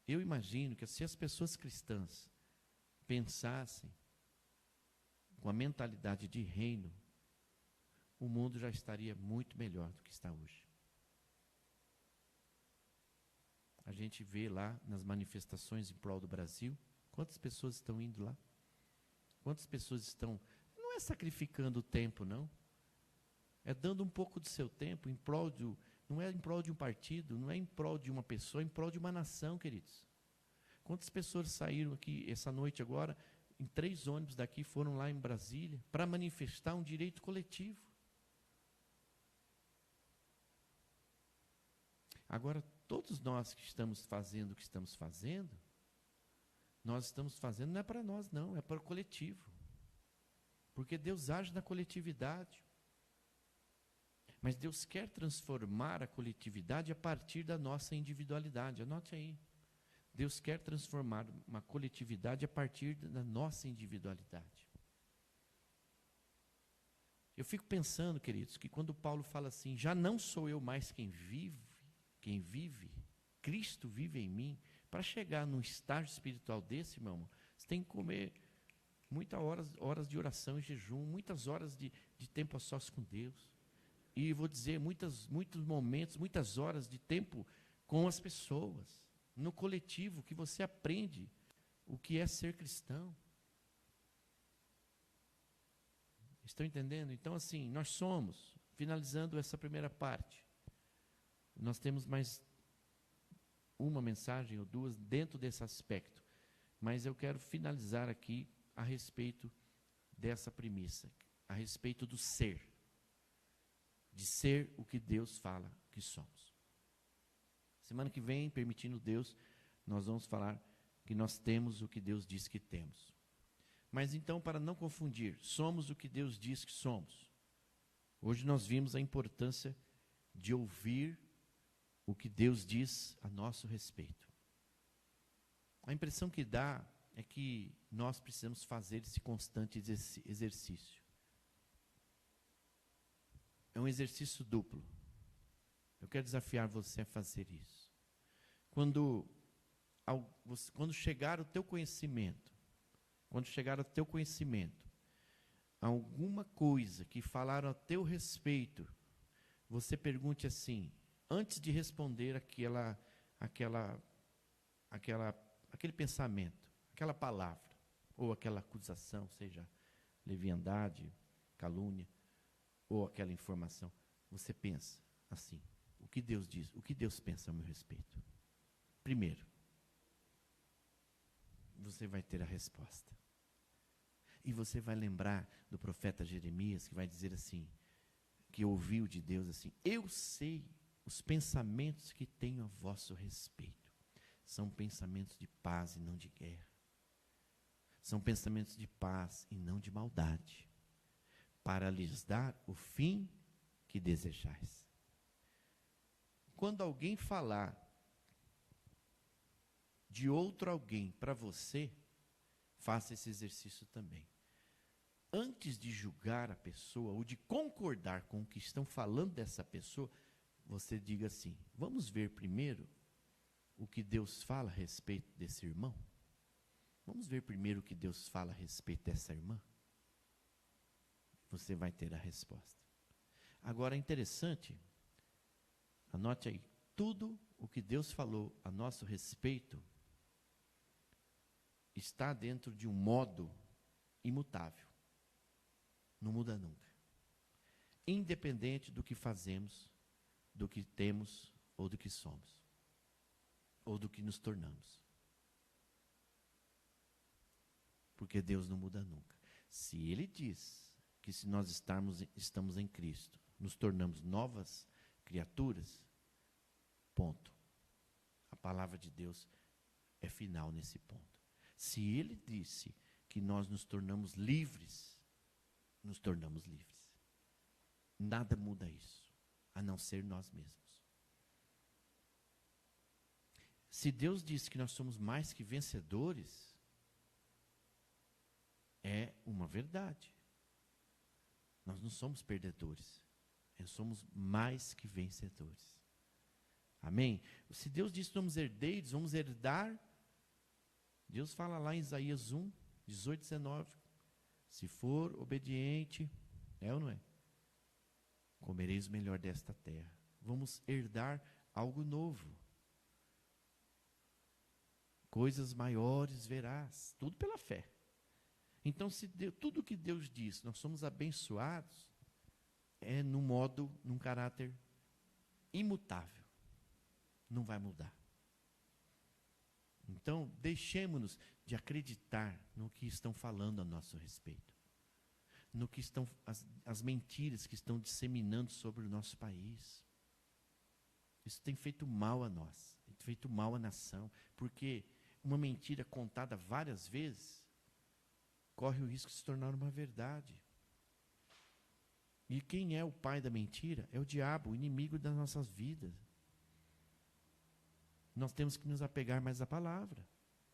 Eu imagino que se as pessoas cristãs pensassem com a mentalidade de reino, o mundo já estaria muito melhor do que está hoje. A gente vê lá nas manifestações em prol do Brasil, quantas pessoas estão indo lá? Quantas pessoas estão... Não é sacrificando o tempo, não. É dando um pouco do seu tempo em prol não é em prol de um partido, não é em prol de uma pessoa, é em prol de uma nação, queridos. Quantas pessoas saíram aqui essa noite agora, em 3 ônibus daqui, foram lá em Brasília, para manifestar um direito coletivo. Agora, todos nós que estamos fazendo o que estamos fazendo, nós estamos fazendo não é para nós, não, é para o coletivo. Porque Deus age na coletividade. Mas Deus quer transformar a coletividade a partir da nossa individualidade. Anote aí. Deus quer transformar uma coletividade a partir da nossa individualidade. Eu fico pensando, queridos, que quando Paulo fala assim, já não sou eu mais quem vive, Cristo vive em mim. Para chegar num estágio espiritual desse, meu irmão, você tem que comer muitas horas de oração e jejum, muitas horas de tempo a sós com Deus. E vou dizer, muitos momentos, muitas horas de tempo com as pessoas, no coletivo, que você aprende o que é ser cristão. Estão entendendo? Então, assim, nós somos, finalizando essa primeira parte, nós temos mais uma mensagem ou 2 dentro desse aspecto, mas eu quero finalizar aqui a respeito dessa premissa, a respeito do ser, de ser o que Deus fala que somos. Semana que vem, permitindo Deus, nós vamos falar que nós temos o que Deus diz que temos. Mas então, para não confundir, somos o que Deus diz que somos. Hoje nós vimos a importância de ouvir o que Deus diz a nosso respeito. A impressão que dá é que nós precisamos fazer esse constante exercício. É um exercício duplo. Eu quero desafiar você a fazer isso. Quando chegar o teu conhecimento, alguma coisa que falaram a teu respeito, você pergunte assim, antes de responder aquele pensamento, aquela palavra, ou aquela acusação, seja leviandade, calúnia, ou aquela informação, você pensa assim, o que Deus diz, o que Deus pensa a meu respeito? Primeiro, você vai ter a resposta. E você vai lembrar do profeta Jeremias, que vai dizer assim, que ouviu de Deus assim, eu sei os pensamentos que tenho a vosso respeito são pensamentos de paz e não de guerra. São pensamentos de paz e não de maldade, para lhes dar o fim que desejais. Quando alguém falar de outro alguém para você, faça esse exercício também. Antes de julgar a pessoa ou de concordar com o que estão falando dessa pessoa, você diga assim: vamos ver primeiro o que Deus fala a respeito desse irmão? Vamos ver primeiro o que Deus fala a respeito dessa irmã? Você vai ter a resposta. Agora é interessante, anote aí, tudo o que Deus falou a nosso respeito está dentro de um modo imutável. Não muda nunca. Independente do que fazemos, do que temos ou do que somos, ou do que nos tornamos. Porque Deus não muda nunca. Se Ele diz que se nós estamos em Cristo, nos tornamos novas criaturas, ponto. A palavra de Deus é final nesse ponto. Se Ele disse que nós nos tornamos livres, nos tornamos livres. Nada muda isso, a não ser nós mesmos. Se Deus disse que nós somos mais que vencedores, é uma verdade. Nós não somos perdedores, nós somos mais que vencedores. Amém? Se Deus disse que somos herdeiros, vamos herdar. Deus fala lá em Isaías 1, 18, 19. Se for obediente, é ou não é? Comereis o melhor desta terra. Vamos herdar algo novo. Coisas maiores verás. Tudo pela fé. Então, se tudo que Deus diz, nós somos abençoados, é num caráter imutável. Não vai mudar. Então, deixemos-nos de acreditar no que estão falando a nosso respeito. No que estão, as mentiras que estão disseminando sobre o nosso país. Isso tem feito mal a nós, tem feito mal à nação, porque uma mentira contada várias vezes corre o risco de se tornar uma verdade. E quem é o pai da mentira? É o diabo, o inimigo das nossas vidas. Nós temos que nos apegar mais à palavra,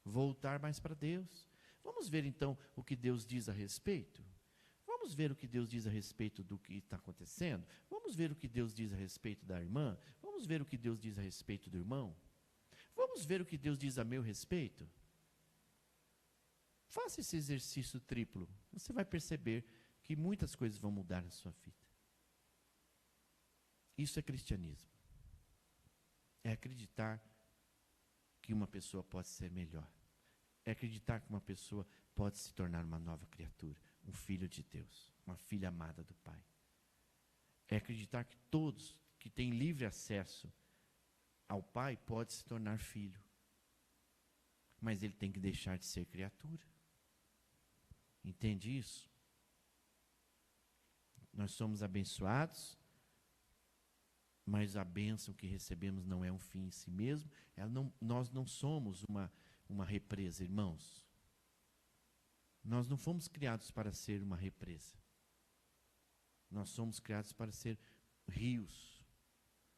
voltar mais para Deus. Vamos ver então o que Deus diz a respeito? Vamos ver o que Deus diz a respeito do que está acontecendo? Vamos ver o que Deus diz a respeito da irmã? Vamos ver o que Deus diz a respeito do irmão? Vamos ver o que Deus diz a meu respeito? Faça esse exercício triplo. Você vai perceber que muitas coisas vão mudar na sua vida. Isso é cristianismo. É acreditar que uma pessoa pode ser melhor. É acreditar que uma pessoa pode se tornar uma nova criatura, um filho de Deus, uma filha amada do Pai. É acreditar que todos que têm livre acesso ao Pai podem se tornar filho. Mas ele tem que deixar de ser criatura. Entende isso? Nós somos abençoados, mas a bênção que recebemos não é um fim em si mesmo. Nós não somos uma represa, irmãos. Nós não fomos criados para ser uma represa. Nós somos criados para ser rios.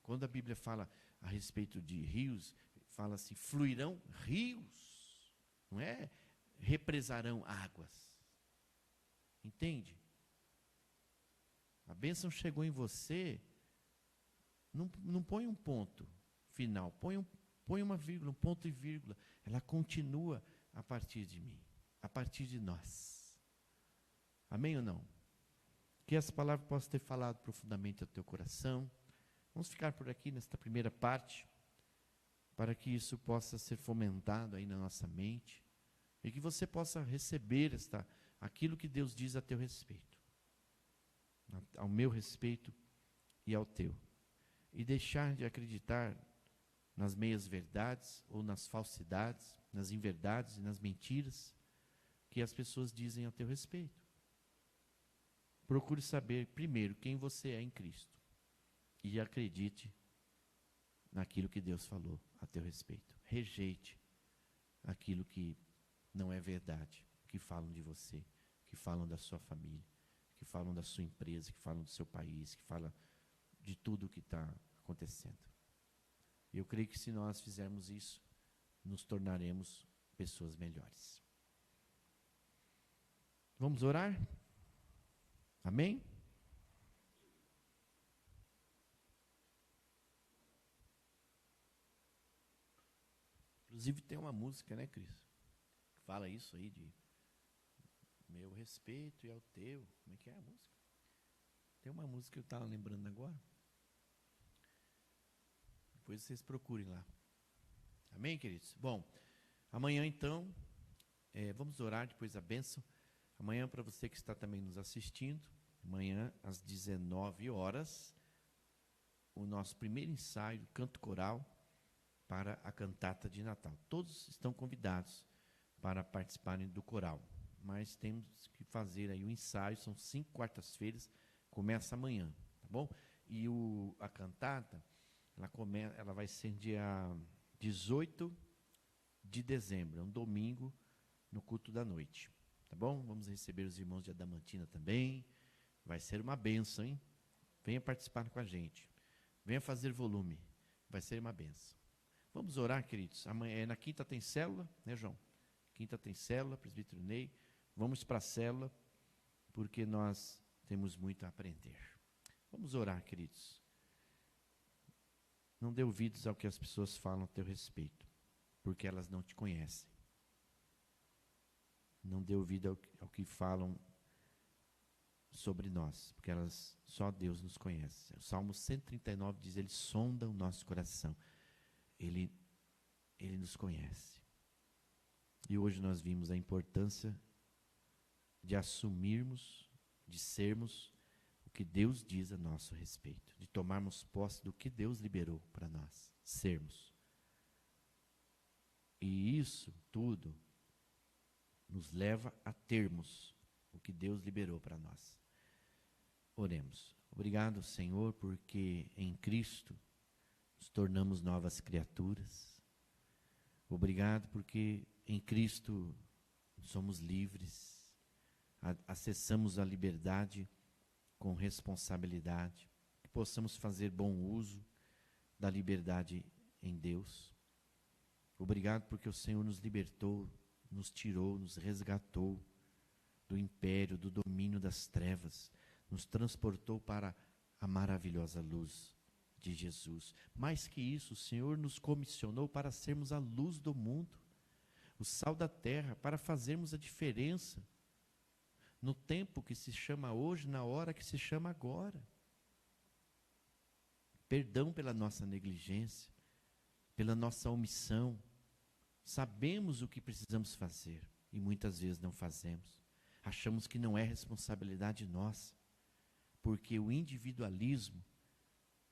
Quando a Bíblia fala a respeito de rios, fala assim, fluirão rios. Não é represarão águas. Entende? A bênção chegou em você, não põe um ponto final, põe uma vírgula, um ponto e vírgula. Ela continua a partir de mim, a partir de nós. Amém ou não? Que essa palavra possa ter falado profundamente ao teu coração. Vamos ficar por aqui nesta primeira parte, para que isso possa ser fomentado aí na nossa mente, e que você possa receber aquilo que Deus diz a teu respeito, ao meu respeito e ao teu. E deixar de acreditar nas meias verdades ou nas falsidades, nas inverdades e nas mentiras que as pessoas dizem a teu respeito. Procure saber primeiro quem você é em Cristo e acredite naquilo que Deus falou a teu respeito. Rejeite aquilo que não é verdade, que falam de você, que falam da sua família, que falam da sua empresa, que falam do seu país, que falam de tudo o que está acontecendo. Eu creio que se nós fizermos isso, nos tornaremos pessoas melhores. Vamos orar? Amém? Inclusive tem uma música, né, Cris? Que fala isso aí de meu respeito e ao teu. Como é que é a música? Tem uma música que eu estava lembrando agora. Depois vocês procurem lá. Amém, queridos? Bom, amanhã então, vamos orar depois da bênção. Amanhã, para você que está também nos assistindo, amanhã às 19 horas, o nosso primeiro ensaio, canto coral, para a cantata de Natal. Todos estão convidados para participarem do coral, mas temos que fazer aí o ensaio, são 5 quartas-feiras, começa amanhã, tá bom? E a cantata, ela vai ser dia 18 de dezembro, é um domingo, no culto da noite, tá bom? Vamos receber os irmãos de Adamantina também, vai ser uma bênção, hein? Venha participar com a gente, venha fazer volume, vai ser uma bênção. Vamos orar, queridos. Amanhã, na quinta tem célula, né, João? Quinta tem célula, presbítero Ney. Vamos para a célula, porque nós temos muito a aprender. Vamos orar, queridos. Não dê ouvidos ao que as pessoas falam a teu respeito, porque elas não te conhecem. Não dê ouvido ao que falam sobre nós, porque só Deus nos conhece. O Salmo 139 diz, Ele sonda o nosso coração. Ele nos conhece. E hoje nós vimos a importância de assumirmos, de sermos o que Deus diz a nosso respeito, de tomarmos posse do que Deus liberou para nós sermos. E isso tudo nos leva a termos o que Deus liberou para nós. Oremos. Obrigado, Senhor, porque em Cristo nos tornamos novas criaturas. Obrigado porque em Cristo somos livres, acessamos a liberdade com responsabilidade, que possamos fazer bom uso da liberdade em Deus. Obrigado porque o Senhor nos libertou, nos tirou, nos resgatou do império, do domínio das trevas, nos transportou para a maravilhosa luz de Jesus. Mais que isso, o Senhor nos comissionou para sermos a luz do mundo, o sal da terra, para fazermos a diferença no tempo que se chama hoje, na hora que se chama agora. Perdão pela nossa negligência, pela nossa omissão. Sabemos o que precisamos fazer e muitas vezes não fazemos. Achamos que não é responsabilidade nossa, porque o individualismo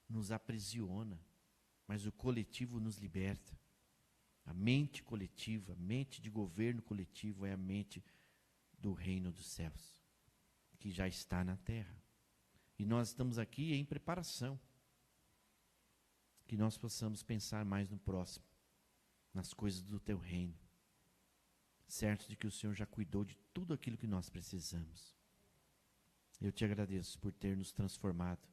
nos aprisiona, mas o coletivo nos liberta. A mente coletiva, a mente de governo coletivo é a mente do reino dos céus, que já está na terra. E nós estamos aqui em preparação, que nós possamos pensar mais no próximo, nas coisas do teu reino, certo de que o Senhor já cuidou de tudo aquilo que nós precisamos. Eu te agradeço por ter nos transformado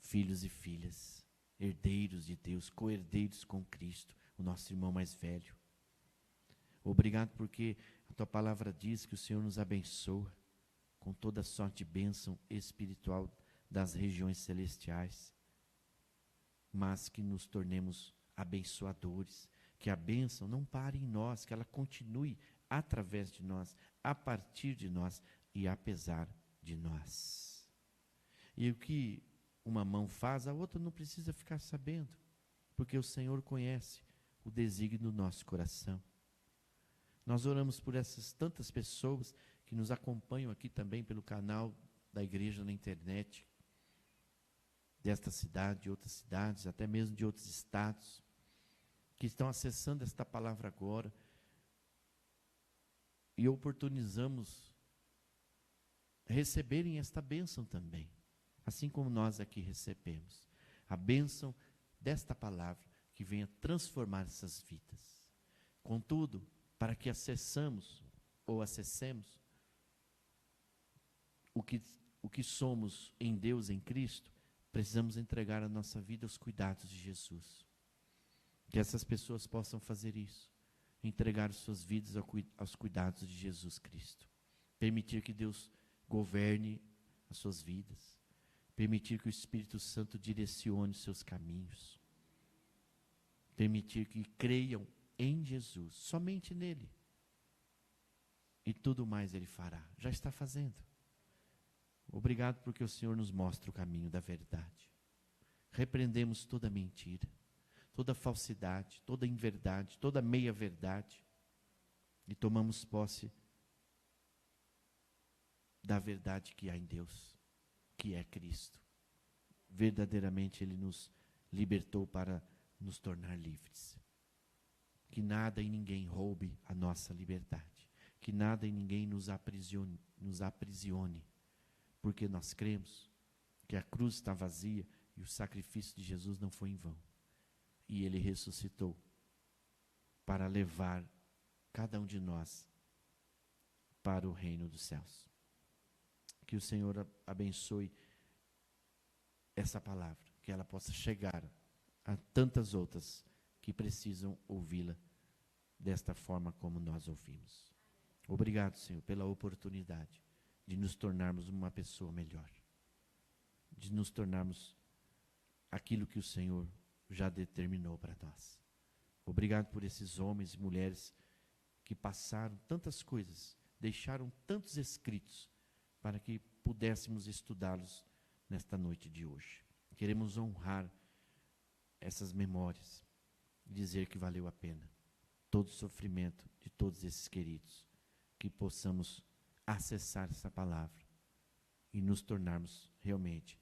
filhos e filhas, herdeiros de Deus, co-herdeiros com Cristo, o nosso irmão mais velho. Obrigado porque a tua palavra diz que o Senhor nos abençoa com toda sorte de bênção espiritual das regiões celestiais, mas que nos tornemos abençoadores, que a bênção não pare em nós, que ela continue através de nós, a partir de nós e apesar de nós. E o que uma mão faz, a outra não precisa ficar sabendo, porque o Senhor conhece o desígnio do nosso coração. Nós oramos por essas tantas pessoas que nos acompanham aqui também pelo canal da igreja na internet, desta cidade, de outras cidades, até mesmo de outros estados, que estão acessando esta palavra agora, e oportunizamos receberem esta bênção também, assim como nós aqui recebemos, a bênção desta palavra que venha transformar essas vidas. Contudo, para que acessemos o que somos em Deus, em Cristo, precisamos entregar a nossa vida aos cuidados de Jesus. Que essas pessoas possam fazer isso, entregar suas vidas aos cuidados de Jesus Cristo. Permitir que Deus governe as suas vidas. Permitir que o Espírito Santo direcione os seus caminhos. Permitir que creiam em Jesus, somente nele. E tudo mais ele fará, já está fazendo. Obrigado porque o Senhor nos mostra o caminho da verdade. Repreendemos toda mentira, toda falsidade, toda inverdade, toda meia-verdade. E tomamos posse da verdade que há em Deus, que é Cristo. Verdadeiramente Ele nos libertou para nos tornar livres. Que nada e ninguém roube a nossa liberdade. Que nada e ninguém nos aprisione. Porque nós cremos que a cruz está vazia e o sacrifício de Jesus não foi em vão. E Ele ressuscitou para levar cada um de nós para o reino dos céus. Que o Senhor abençoe essa palavra, que ela possa chegar a tantas outras que precisam ouvi-la desta forma como nós ouvimos. Obrigado, Senhor, pela oportunidade de nos tornarmos uma pessoa melhor, de nos tornarmos aquilo que o Senhor já determinou para nós. Obrigado por esses homens e mulheres que passaram tantas coisas, deixaram tantos escritos para que pudéssemos estudá-los nesta noite de hoje. Queremos honrar essas memórias, dizer que valeu a pena todo o sofrimento de todos esses queridos, que possamos acessar essa palavra e nos tornarmos realmente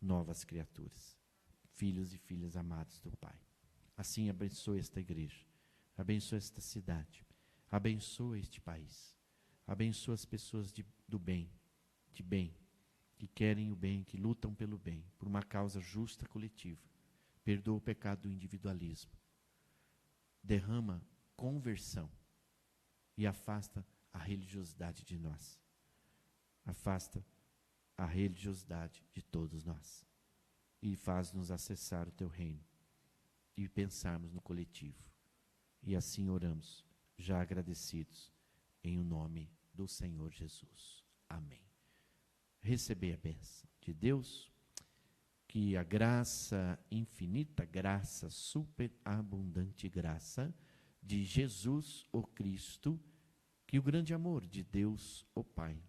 novas criaturas, filhos e filhas amados do Pai. Assim abençoe esta igreja, abençoe esta cidade, abençoe este país, abençoe as pessoas do bem, de bem, que querem o bem, que lutam pelo bem, por uma causa justa coletiva. Perdoa o pecado do individualismo, derrama conversão e afasta a religiosidade de nós. Afasta a religiosidade de todos nós e faz-nos acessar o teu reino e pensarmos no coletivo. E assim oramos, já agradecidos, em o nome do Senhor Jesus. Amém. Receber a bênção de Deus, que a graça, infinita graça, superabundante graça de Jesus, o Cristo, que o grande amor de Deus, o Pai,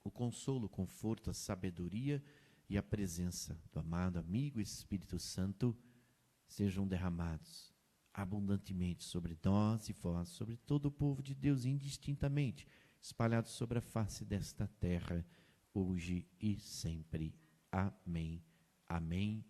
o consolo, o conforto, a sabedoria e a presença do amado amigo Espírito Santo sejam derramados abundantemente sobre nós e vós, sobre todo o povo de Deus indistintamente, espalhados sobre a face desta terra, hoje e sempre. Amém. Amém